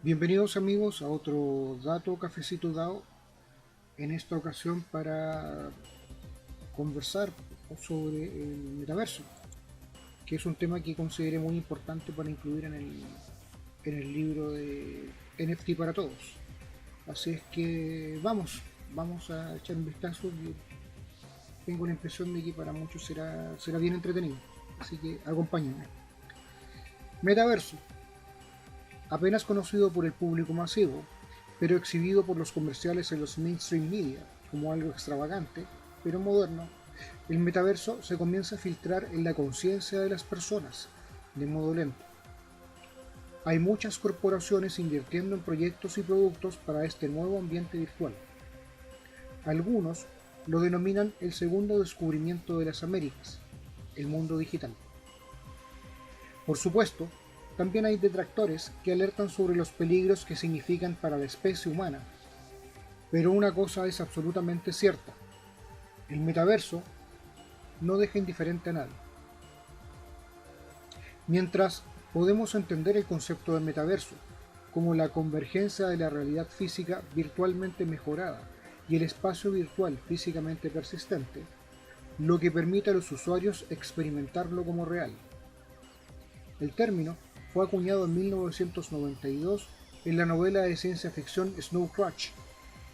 Bienvenidos amigos a otro Dato Cafecito DAO, en esta ocasión para conversar sobre el metaverso, que es un tema que consideré muy importante para incluir en el libro de NFT para todos. Así es que vamos a echar un vistazo. Tengo la impresión de que para muchos será bien entretenido, así que acompáñenme. Metaverso, apenas conocido por el público masivo, pero exhibido por los comerciales en los mainstream media como algo extravagante, pero moderno, el metaverso se comienza a filtrar en la conciencia de las personas, de modo lento. Hay muchas corporaciones invirtiendo en proyectos y productos para este nuevo ambiente virtual. Algunos lo denominan el segundo descubrimiento de las Américas, el mundo digital. Por supuesto, también hay detractores que alertan sobre los peligros que significan para la especie humana. Pero una cosa es absolutamente cierta: el metaverso no deja indiferente a nadie. Mientras podemos entender el concepto de metaverso como la convergencia de la realidad física virtualmente mejorada y el espacio virtual físicamente persistente, lo que permite a los usuarios experimentarlo como real. El término fue acuñado en 1992 en la novela de ciencia ficción Snow Crash,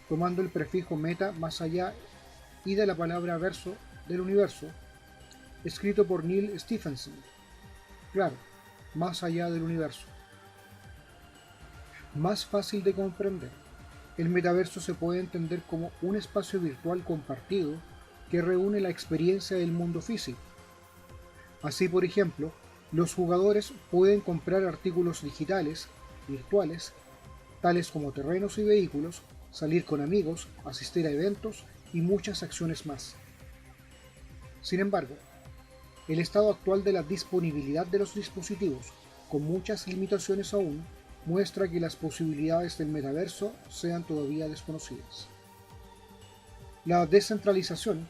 tomando el prefijo meta más allá y de la palabra verso del universo, escrito por Neal Stephenson. Claro, más allá del universo. Más fácil de comprender, el metaverso se puede entender como un espacio virtual compartido que reúne la experiencia del mundo físico. Así, por ejemplo, los jugadores pueden comprar artículos digitales, virtuales, tales como terrenos y vehículos, salir con amigos, asistir a eventos y muchas acciones más. Sin embargo, el estado actual de la disponibilidad de los dispositivos, con muchas limitaciones aún, muestra que las posibilidades del metaverso sean todavía desconocidas. La descentralización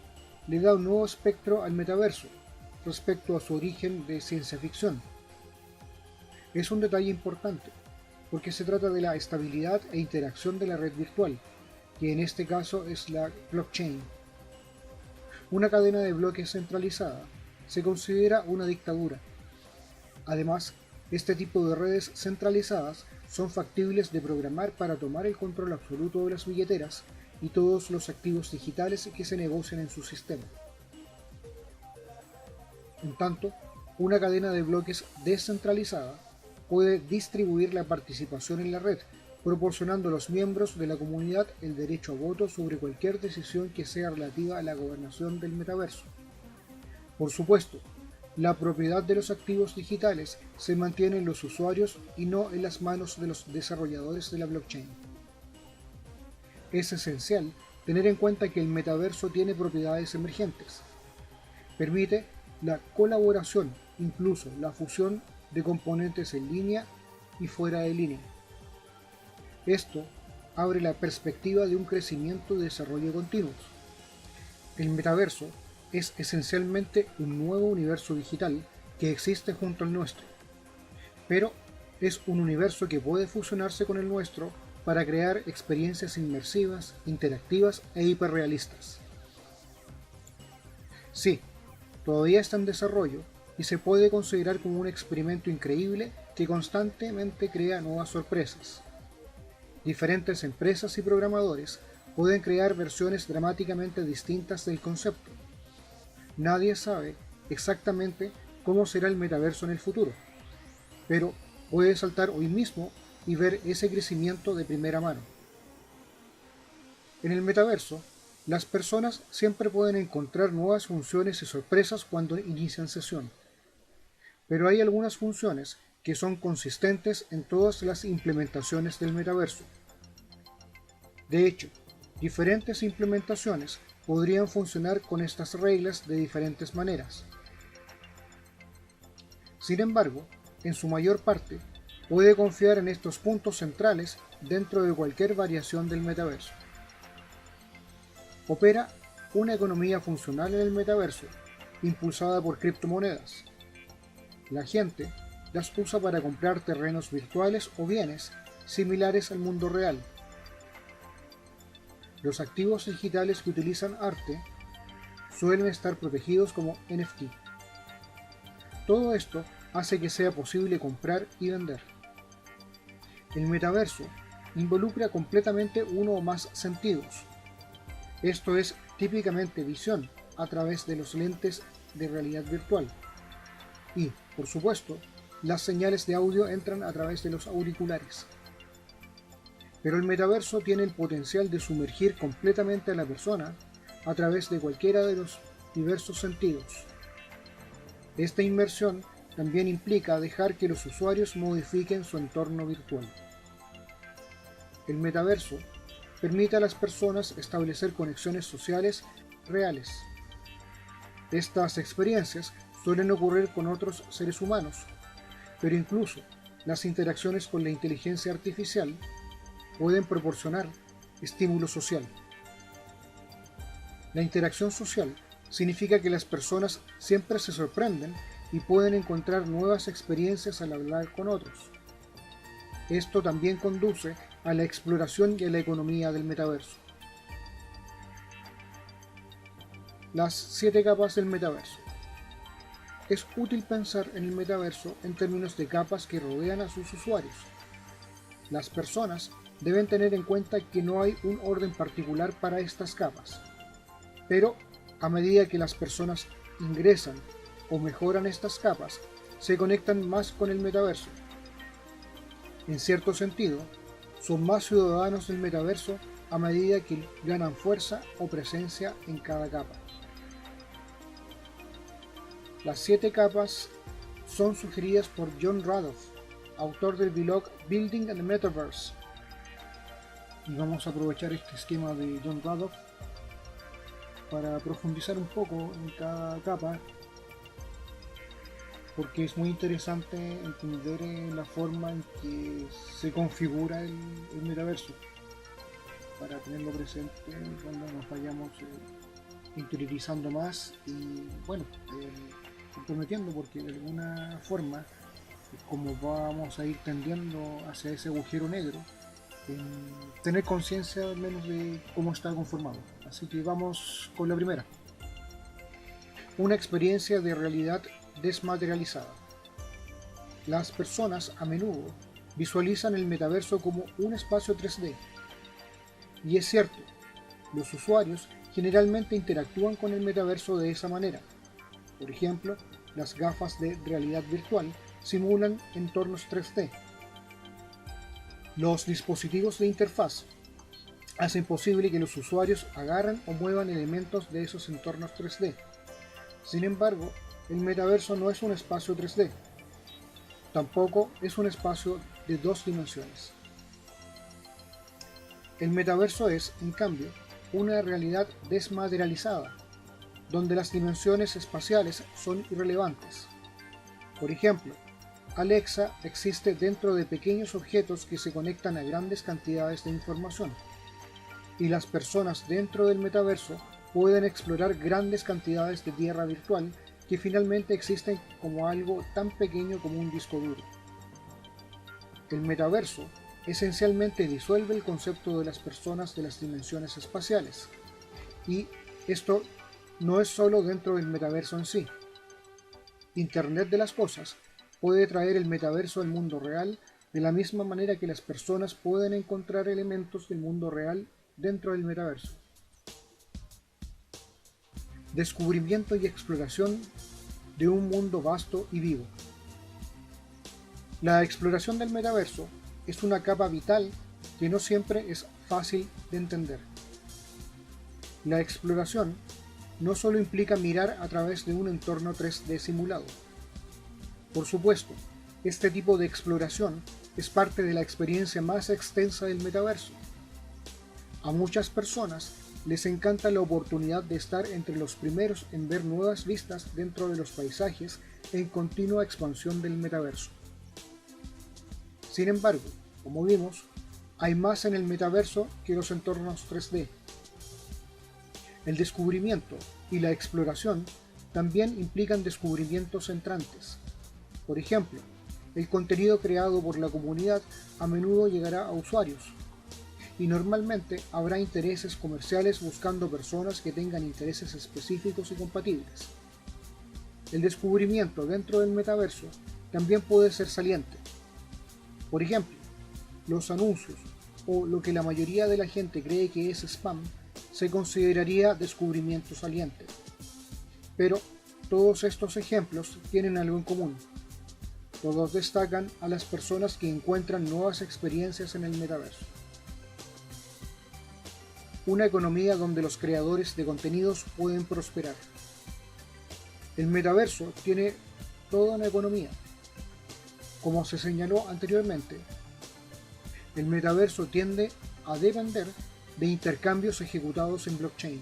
le da un nuevo espectro al metaverso respecto a su origen de ciencia ficción. Es un detalle importante, porque se trata de la estabilidad e interacción de la red virtual, que en este caso es la blockchain. Una cadena de bloques centralizada se considera una dictadura. Además, este tipo de redes centralizadas son factibles de programar para tomar el control absoluto de las billeteras y todos los activos digitales que se negocian en su sistema. En tanto, una cadena de bloques descentralizada puede distribuir la participación en la red, proporcionando a los miembros de la comunidad el derecho a voto sobre cualquier decisión que sea relativa a la gobernación del metaverso. Por supuesto, la propiedad de los activos digitales se mantiene en los usuarios y no en las manos de los desarrolladores de la blockchain. Es esencial tener en cuenta que el metaverso tiene propiedades emergentes. Permite la colaboración, incluso la fusión de componentes en línea y fuera de línea. Esto abre la perspectiva de un crecimiento y desarrollo continuos. El metaverso es esencialmente un nuevo universo digital que existe junto al nuestro, pero es un universo que puede fusionarse con el nuestro para crear experiencias inmersivas, interactivas e hiperrealistas. Sí, todavía está en desarrollo y se puede considerar como un experimento increíble que constantemente crea nuevas sorpresas. Diferentes empresas y programadores pueden crear versiones dramáticamente distintas del concepto. Nadie sabe exactamente cómo será el metaverso en el futuro, pero puede saltar hoy mismo y ver ese crecimiento de primera mano. En el metaverso, las personas siempre pueden encontrar nuevas funciones y sorpresas cuando inician sesión, pero hay algunas funciones que son consistentes en todas las implementaciones del metaverso. De hecho, diferentes implementaciones podrían funcionar con estas reglas de diferentes maneras. Sin embargo, en su mayor parte, puede confiar en estos puntos centrales dentro de cualquier variación del metaverso. Opera una economía funcional en el metaverso, impulsada por criptomonedas. La gente las usa para comprar terrenos virtuales o bienes similares al mundo real. Los activos digitales que utilizan arte suelen estar protegidos como NFT. Todo esto hace que sea posible comprar y vender. El metaverso involucra completamente uno o más sentidos. Esto es típicamente visión a través de los lentes de realidad virtual. Y, por supuesto, las señales de audio entran a través de los auriculares. Pero el metaverso tiene el potencial de sumergir completamente a la persona a través de cualquiera de los diversos sentidos. Esta inmersión también implica dejar que los usuarios modifiquen su entorno virtual. El metaverso permite a las personas establecer conexiones sociales reales. Estas experiencias suelen ocurrir con otros seres humanos, pero incluso las interacciones con la inteligencia artificial pueden proporcionar estímulo social. La interacción social significa que las personas siempre se sorprenden y pueden encontrar nuevas experiencias al hablar con otros. Esto también conduce a la exploración y a la economía del metaverso. Las 7 capas del metaverso. Es útil pensar en el metaverso en términos de capas que rodean a sus usuarios. Las personas deben tener en cuenta que no hay un orden particular para estas capas, pero a medida que las personas ingresan o mejoran estas capas, se conectan más con el metaverso. En cierto sentido, son más ciudadanos del metaverso a medida que ganan fuerza o presencia en cada capa. Las 7 capas son sugeridas por John Radoff, autor del blog Building the Metaverse. Y vamos a aprovechar este esquema de John Radoff para profundizar un poco en cada capa, porque es muy interesante entender la forma en que se configura el metaverso, para tenerlo presente cuando nos vayamos interiorizando más y comprometiendo, porque de alguna forma, como vamos a ir tendiendo hacia ese agujero negro, tener conciencia al menos de cómo está conformado. Así que vamos con la primera. Una experiencia de realidad desmaterializada. Las personas a menudo visualizan el metaverso como un espacio 3D. Y es cierto, los usuarios generalmente interactúan con el metaverso de esa manera. Por ejemplo, las gafas de realidad virtual simulan entornos 3D. Los dispositivos de interfaz hacen posible que los usuarios agarren o muevan elementos de esos entornos 3D. Sin embargo, el metaverso no es un espacio 3D. Tampoco es un espacio de 2 dimensiones. El metaverso es, en cambio, una realidad desmaterializada, donde las dimensiones espaciales son irrelevantes. Por ejemplo, Alexa existe dentro de pequeños objetos que se conectan a grandes cantidades de información, y las personas dentro del metaverso pueden explorar grandes cantidades de tierra virtual que finalmente existen como algo tan pequeño como un disco duro. El metaverso esencialmente disuelve el concepto de las personas de las dimensiones espaciales, y esto no es solo dentro del metaverso en sí. Internet de las cosas puede traer el metaverso al mundo real de la misma manera que las personas pueden encontrar elementos del mundo real dentro del metaverso. Descubrimiento y exploración de un mundo vasto y vivo. La exploración del metaverso es una capa vital que no siempre es fácil de entender. La exploración no solo implica mirar a través de un entorno 3D simulado. Por supuesto, este tipo de exploración es parte de la experiencia más extensa del metaverso. A muchas personas les encanta la oportunidad de estar entre los primeros en ver nuevas vistas dentro de los paisajes en continua expansión del metaverso. Sin embargo, como vimos, hay más en el metaverso que los entornos 3D. El descubrimiento y la exploración también implican descubrimientos entrantes. Por ejemplo, el contenido creado por la comunidad a menudo llegará a usuarios, y normalmente habrá intereses comerciales buscando personas que tengan intereses específicos y compatibles. El descubrimiento dentro del metaverso también puede ser saliente. Por ejemplo, los anuncios o lo que la mayoría de la gente cree que es spam se consideraría descubrimiento saliente. Pero todos estos ejemplos tienen algo en común. Todos destacan a las personas que encuentran nuevas experiencias en el metaverso. Una economía donde los creadores de contenidos pueden prosperar. El metaverso tiene toda una economía. Como se señaló anteriormente, el metaverso tiende a depender de intercambios ejecutados en blockchain,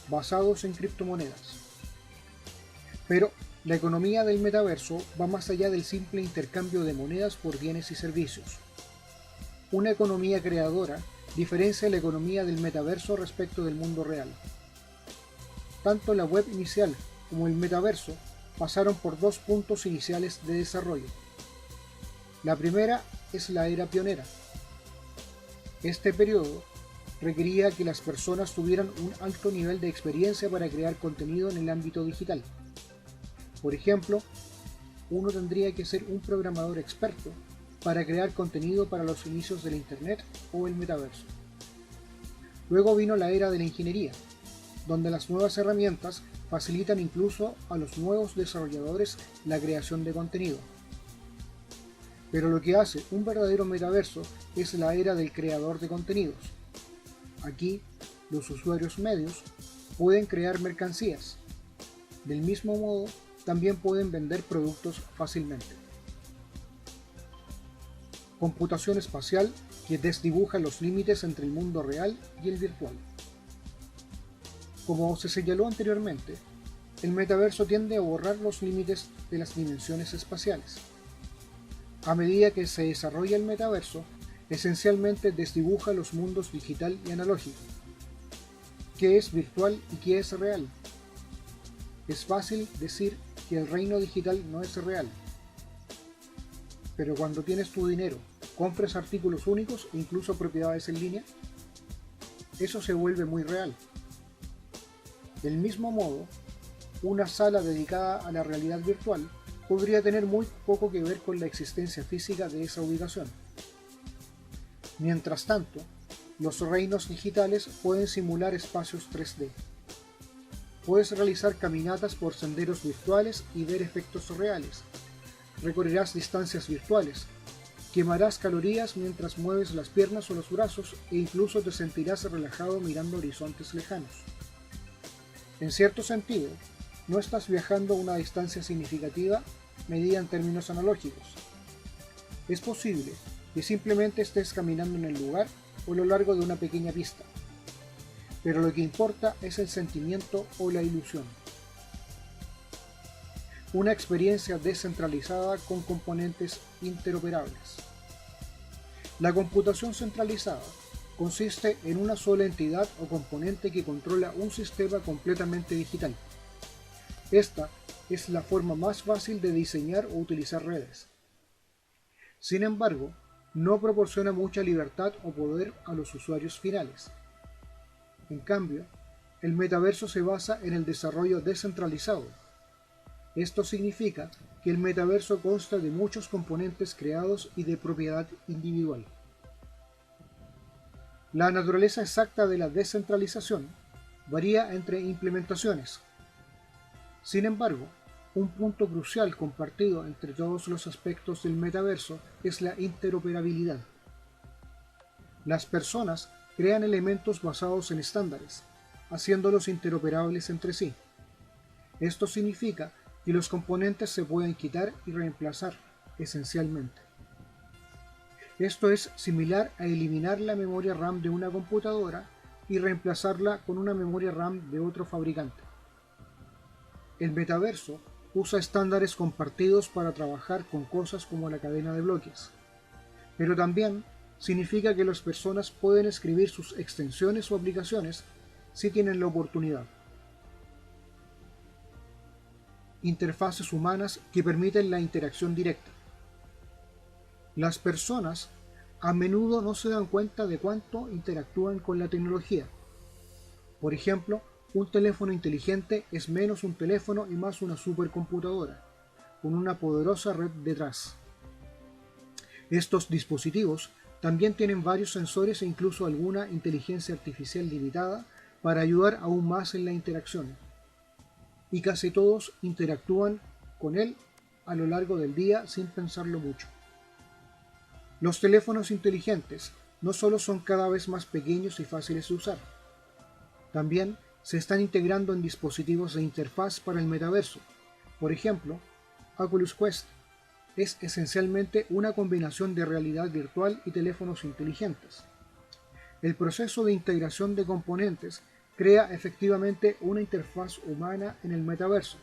basados en criptomonedas. Pero la economía del metaverso va más allá del simple intercambio de monedas por bienes y servicios. Una economía creadora diferencia la economía del metaverso respecto del mundo real. Tanto la web inicial como el metaverso pasaron por dos puntos iniciales de desarrollo. La primera es la era pionera. Este periodo requería que las personas tuvieran un alto nivel de experiencia para crear contenido en el ámbito digital. Por ejemplo, uno tendría que ser un programador experto para crear contenido para los inicios del Internet o el metaverso. Luego vino la era de la ingeniería, donde las nuevas herramientas facilitan incluso a los nuevos desarrolladores la creación de contenido. Pero lo que hace un verdadero metaverso es la era del creador de contenidos. Aquí, los usuarios medios pueden crear mercancías. Del mismo modo, también pueden vender productos fácilmente. Computación espacial que desdibuja los límites entre el mundo real y el virtual. Como se señaló anteriormente, el metaverso tiende a borrar los límites de las dimensiones espaciales. A medida que se desarrolla el metaverso, esencialmente desdibuja los mundos digital y analógico. ¿Qué es virtual y qué es real? Es fácil decir que el reino digital no es real. Pero cuando tienes tu dinero, compras artículos únicos e incluso propiedades en línea, eso se vuelve muy real. Del mismo modo, una sala dedicada a la realidad virtual podría tener muy poco que ver con la existencia física de esa ubicación. Mientras tanto, los reinos digitales pueden simular espacios 3D. Puedes realizar caminatas por senderos virtuales y ver efectos reales. Recorrerás distancias virtuales. Quemarás calorías mientras mueves las piernas o los brazos e incluso te sentirás relajado mirando horizontes lejanos. En cierto sentido, no estás viajando a una distancia significativa medida en términos analógicos. Es posible que simplemente estés caminando en el lugar o a lo largo de una pequeña pista, pero lo que importa es el sentimiento o la ilusión. Una experiencia descentralizada con componentes interoperables. La computación centralizada consiste en una sola entidad o componente que controla un sistema completamente digital. Esta es la forma más fácil de diseñar o utilizar redes. Sin embargo, no proporciona mucha libertad o poder a los usuarios finales. En cambio, el metaverso se basa en el desarrollo descentralizado. Esto significa que el metaverso consta de muchos componentes creados y de propiedad individual. La naturaleza exacta de la descentralización varía entre implementaciones. Sin embargo, un punto crucial compartido entre todos los aspectos del metaverso es la interoperabilidad. Las personas crean elementos basados en estándares, haciéndolos interoperables entre sí. Esto significa que los componentes se pueden quitar y reemplazar, esencialmente. Esto es similar a eliminar la memoria RAM de una computadora y reemplazarla con una memoria RAM de otro fabricante. El metaverso usa estándares compartidos para trabajar con cosas como la cadena de bloques, pero también significa que las personas pueden escribir sus extensiones o aplicaciones si tienen la oportunidad. Interfaces humanas que permiten la interacción directa. Las personas a menudo no se dan cuenta de cuánto interactúan con la tecnología. Por ejemplo, un teléfono inteligente es menos un teléfono y más una supercomputadora, con una poderosa red detrás. Estos dispositivos también tienen varios sensores e incluso alguna inteligencia artificial limitada para ayudar aún más en la interacción. Y casi todos interactúan con él a lo largo del día sin pensarlo mucho. Los teléfonos inteligentes no solo son cada vez más pequeños y fáciles de usar, también se están integrando en dispositivos de interfaz para el metaverso. Por ejemplo, Oculus Quest es esencialmente una combinación de realidad virtual y teléfonos inteligentes. El proceso de integración de componentes crea efectivamente una interfaz humana en el metaverso.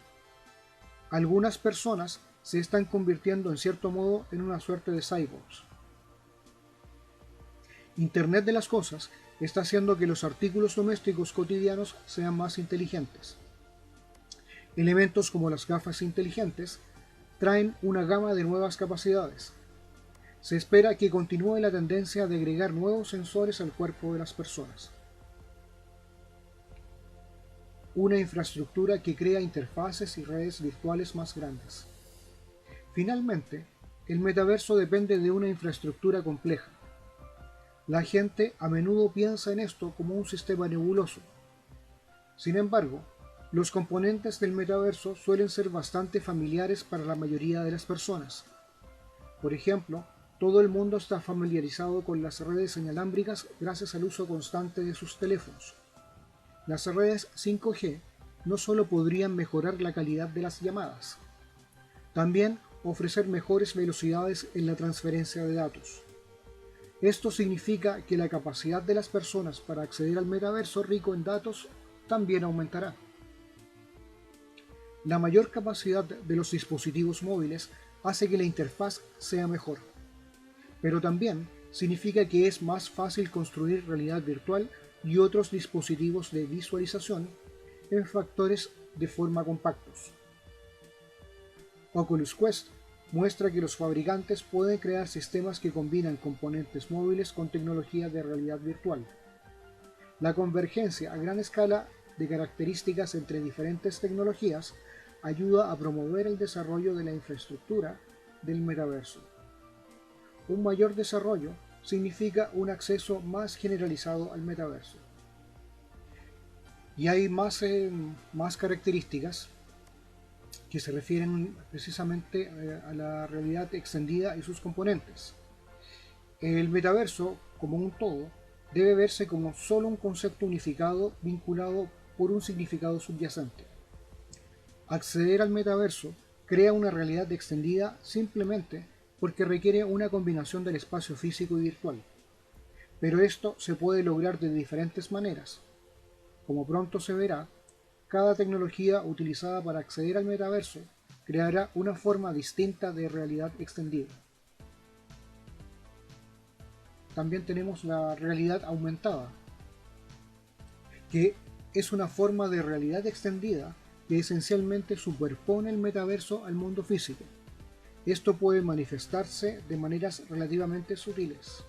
Algunas personas se están convirtiendo en cierto modo en una suerte de cyborgs. Internet de las cosas está haciendo que los artículos domésticos cotidianos sean más inteligentes. Elementos como las gafas inteligentes traen una gama de nuevas capacidades. Se espera que continúe la tendencia de agregar nuevos sensores al cuerpo de las personas. Una infraestructura que crea interfaces y redes virtuales más grandes. Finalmente, el metaverso depende de una infraestructura compleja. La gente a menudo piensa en esto como un sistema nebuloso. Sin embargo, los componentes del metaverso suelen ser bastante familiares para la mayoría de las personas. Por ejemplo, todo el mundo está familiarizado con las redes inalámbricas gracias al uso constante de sus teléfonos. Las redes 5G no solo podrían mejorar la calidad de las llamadas, también ofrecer mejores velocidades en la transferencia de datos. Esto significa que la capacidad de las personas para acceder al metaverso rico en datos también aumentará. La mayor capacidad de los dispositivos móviles hace que la interfaz sea mejor, pero también significa que es más fácil construir realidad virtual y otros dispositivos de visualización en factores de forma compactos. Oculus Quest muestra que los fabricantes pueden crear sistemas que combinan componentes móviles con tecnología de realidad virtual. La convergencia a gran escala de características entre diferentes tecnologías ayuda a promover el desarrollo de la infraestructura del metaverso. Un mayor desarrollo significa un acceso más generalizado al metaverso. Y hay más características que se refieren precisamente a la realidad extendida y sus componentes. El metaverso, como un todo, debe verse como solo un concepto unificado vinculado por un significado subyacente. Acceder al metaverso crea una realidad extendida simplemente porque requiere una combinación del espacio físico y virtual. Pero esto se puede lograr de diferentes maneras. Como pronto se verá, cada tecnología utilizada para acceder al metaverso creará una forma distinta de realidad extendida. También tenemos la realidad aumentada, que es una forma de realidad extendida que esencialmente superpone el metaverso al mundo físico. Esto puede manifestarse de maneras relativamente sutiles.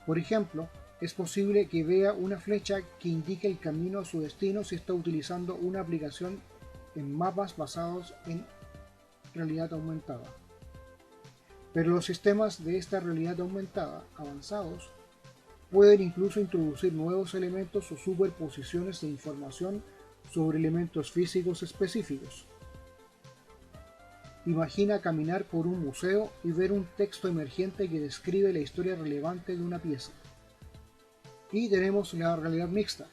Por ejemplo, es posible que vea una flecha que indique el camino a su destino si está utilizando una aplicación en mapas basados en realidad aumentada. Pero los sistemas de esta realidad aumentada avanzados pueden incluso introducir nuevos elementos o superposiciones de información sobre elementos físicos específicos. Imagina caminar por un museo y ver un texto emergente que describe la historia relevante de una pieza. Y tenemos la realidad mixta,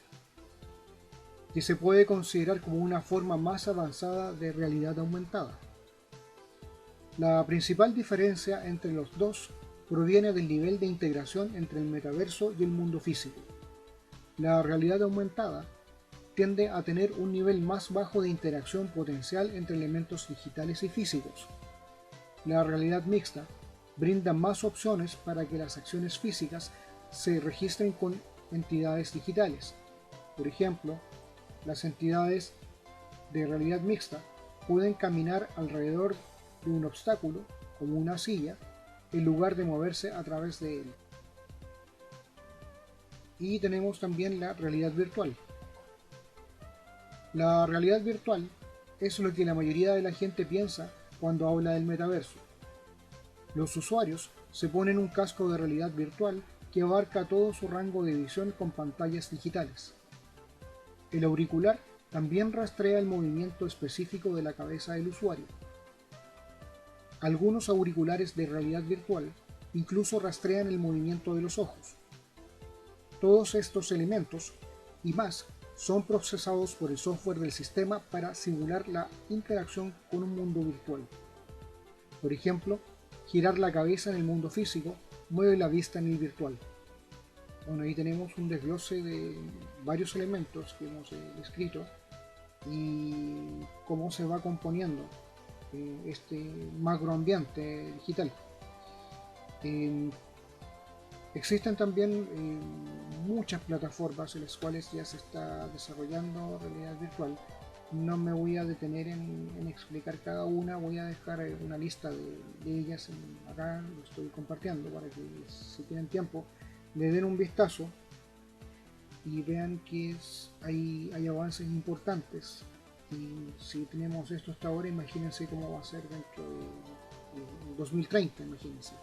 que se puede considerar como una forma más avanzada de realidad aumentada. La principal diferencia entre los dos proviene del nivel de integración entre el metaverso y el mundo físico. La realidad aumentada tiende a tener un nivel más bajo de interacción potencial entre elementos digitales y físicos. La realidad mixta brinda más opciones para que las acciones físicas se registren con entidades digitales. Por ejemplo, las entidades de realidad mixta pueden caminar alrededor de un obstáculo, como una silla, en lugar de moverse a través de él. Y tenemos también la realidad virtual. La realidad virtual es lo que la mayoría de la gente piensa cuando habla del metaverso. Los usuarios se ponen un casco de realidad virtual que abarca todo su rango de visión con pantallas digitales. El auricular también rastrea el movimiento específico de la cabeza del usuario. Algunos auriculares de realidad virtual incluso rastrean el movimiento de los ojos. Todos estos elementos y más son procesados por el software del sistema para simular la interacción con un mundo virtual. Por ejemplo, girar la cabeza en el mundo físico mueve la vista en el virtual. Bueno, ahí tenemos un desglose de varios elementos que hemos descrito y cómo se va componiendo este macroambiente digital. Existen también muchas plataformas en las cuales ya se está desarrollando realidad virtual. No me voy a detener en explicar cada una, voy a dejar una lista de ellas acá, lo estoy compartiendo para que si tienen tiempo le den un vistazo y vean que hay avances importantes. Y si tenemos esto hasta ahora, imagínense cómo va a ser dentro de 2030, imagínense.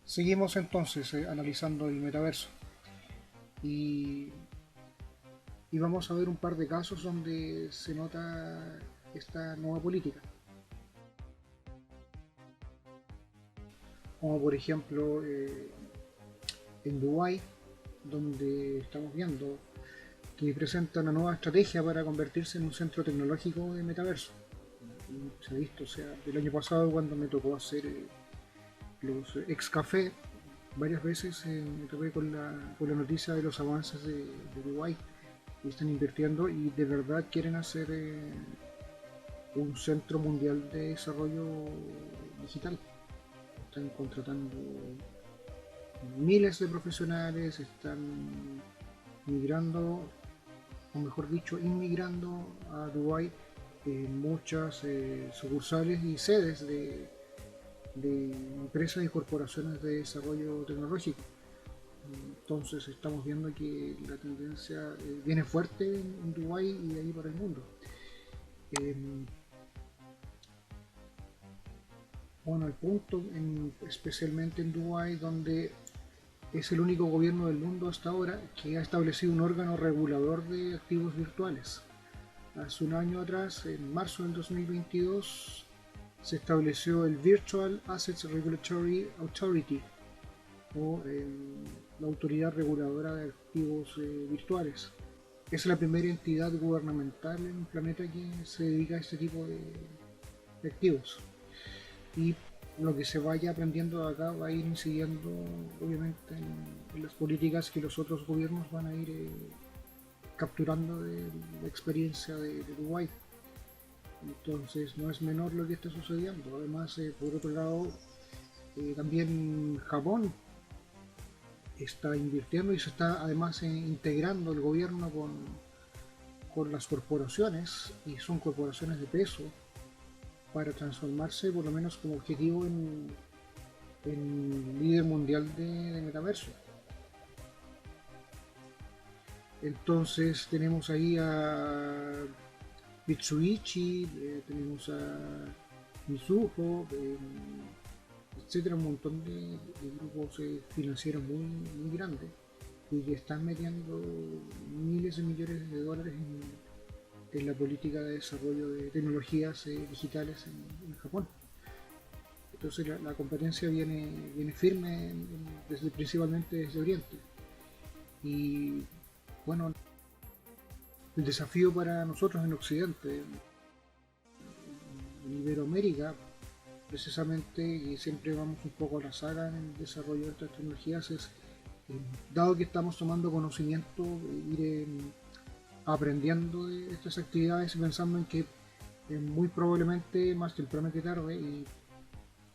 Seguimos entonces analizando el metaverso y vamos a ver un par de casos donde se nota esta nueva política. Como por ejemplo en Dubái, donde estamos viendo que presenta una nueva estrategia para convertirse en un centro tecnológico de metaverso. Se ha visto, o sea, el año pasado cuando me tocó hacer los ex café, varias veces me topé con la noticia de los avances de Dubái, y están invirtiendo y de verdad quieren hacer un centro mundial de desarrollo digital. Están contratando miles de profesionales, están migrando, o mejor dicho, inmigrando a Dubái muchas sucursales y sedes de empresas y corporaciones de desarrollo tecnológico. Entonces estamos viendo que la tendencia viene fuerte en Dubái y ahí para el mundo. Bueno, el punto, especialmente en Dubái, donde es el único gobierno del mundo hasta ahora que ha establecido un órgano regulador de activos virtuales. Hace un año atrás, en marzo del 2022, se estableció el Virtual Assets Regulatory Authority, o la autoridad reguladora de activos virtuales. Es la primera entidad gubernamental en el planeta que se dedica a este tipo de activos. Y lo que se vaya aprendiendo de acá va a ir incidiendo obviamente en las políticas que los otros gobiernos van a ir capturando de la experiencia de Dubái. Entonces no es menor lo que está sucediendo. Además, por otro lado, también Japón está invirtiendo y se está además integrando el gobierno con las corporaciones, y son corporaciones de peso, para transformarse por lo menos como objetivo en líder mundial de metaverso. Entonces tenemos ahí a Mitsubishi, tenemos a Mizuho, etcétera, un montón de grupos financieros muy grandes y que están metiendo miles de millones de dólares en la política de desarrollo de tecnologías digitales en Japón. Entonces la competencia viene firme principalmente desde Oriente. Y bueno, el desafío para nosotros en Occidente, en Iberoamérica, precisamente, y siempre vamos un poco a la saga en el desarrollo de estas tecnologías, es, dado que estamos tomando conocimiento, ir aprendiendo de estas actividades y pensando en que muy probablemente más temprano que tarde, y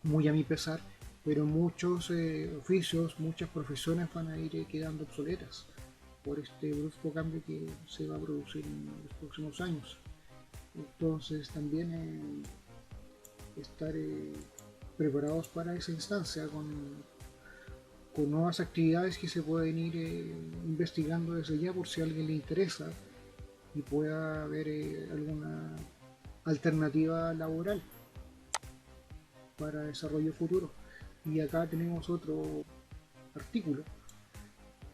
muy a mi pesar, pero muchos oficios, muchas profesiones van a ir quedando obsoletas por este brusco cambio que se va a producir en los próximos años. Entonces también estar preparados para esa instancia con nuevas actividades que se pueden ir investigando desde ya por si a alguien le interesa y pueda haber alguna alternativa laboral para desarrollo futuro. Y acá tenemos otro artículo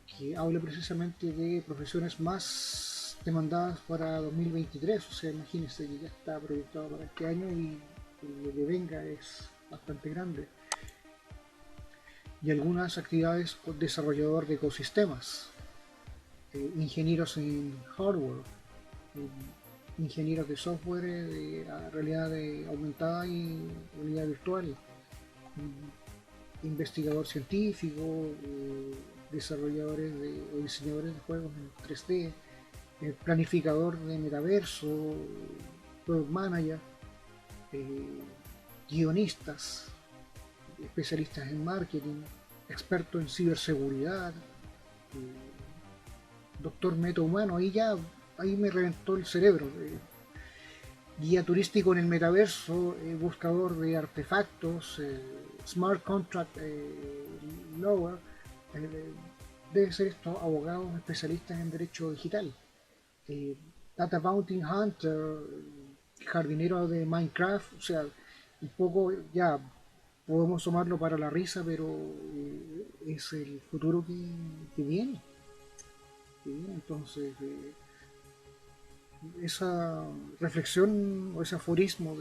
que habla precisamente de profesiones más demandadas para 2023, o sea, imagínense que ya está proyectado para este año y lo que venga es bastante grande. Y algunas actividades con desarrollador de ecosistemas, ingenieros en hardware, ingenieros de software de realidad aumentada y realidad virtual, investigador científico, desarrolladores o diseñadores de juegos en 3D, planificador de metaverso, product manager, guionistas, especialistas en marketing, expertos en ciberseguridad, doctor metahumano, ahí me reventó el cerebro. Guía turístico en el metaverso, buscador de artefactos, smart contract lawyer, debe ser estos abogados especialistas en derecho digital, data bounty hunter, jardinero de Minecraft, o sea, un poco ya podemos tomarlo para la risa, pero es el futuro que viene. Entonces, esa reflexión o ese aforismo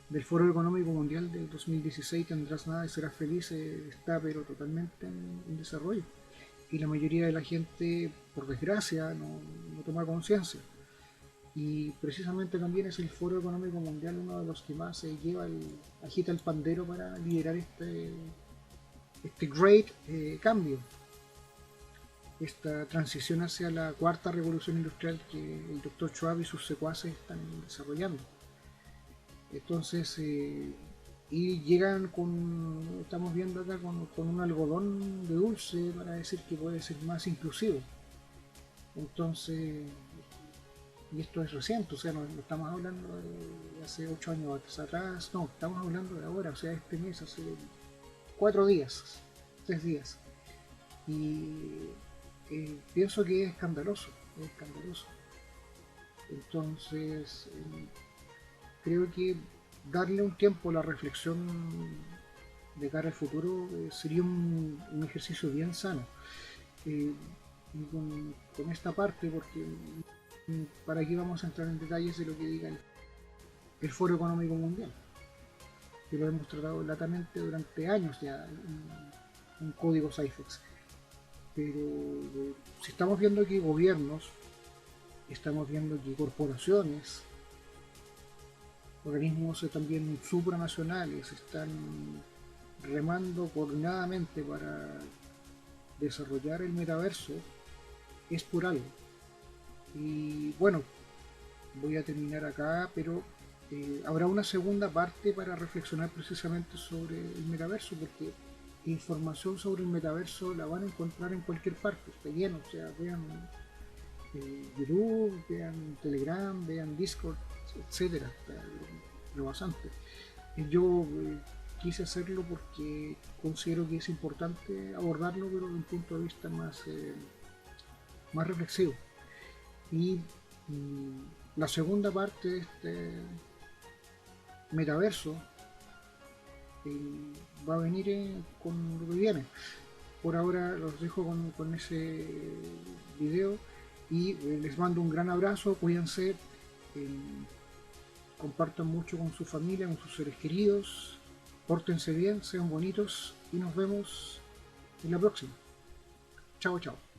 del Foro Económico Mundial del 2016, tendrás nada y serás feliz, está pero totalmente en desarrollo. Y la mayoría de la gente, por desgracia, no toma conciencia. Y precisamente también es el Foro Económico Mundial uno de los que más agita el pandero para liderar este great cambio, esta transición hacia la cuarta revolución industrial que el Dr. Schwab y sus secuaces están desarrollando. Entonces, y llegan estamos viendo acá con un algodón de dulce para decir que puede ser más inclusivo. Entonces, y esto es reciente, o sea, no estamos hablando de hace 8 años atrás, no, estamos hablando de ahora, o sea, este mes, hace 4 días, 3 días. Y pienso que es escandaloso, es escandaloso. Entonces, creo que darle un tiempo a la reflexión de cara al futuro sería un ejercicio bien sano. Y con esta parte, porque para aquí vamos a entrar en detalles de lo que diga el Foro Económico Mundial, que lo hemos tratado latamente durante años ya en código Cyphex. Pero si estamos viendo que gobiernos, estamos viendo que corporaciones, organismos también supranacionales están remando coordinadamente para desarrollar el metaverso, es por algo. Y bueno, voy a terminar acá, pero habrá una segunda parte para reflexionar precisamente sobre el metaverso, porque información sobre el metaverso la van a encontrar en cualquier parte, está lleno, o sea, vean YouTube, vean Telegram, vean Discord, etcétera, lo bastante. Yo quise hacerlo porque considero que es importante abordarlo, pero desde un punto de vista más reflexivo. Y la segunda parte de este metaverso va a venir con lo que viene. Por ahora los dejo con ese video y les mando un gran abrazo, cuídense, compartan mucho con su familia, con sus seres queridos, pórtense bien, sean bonitos y nos vemos en la próxima. Chao, chao.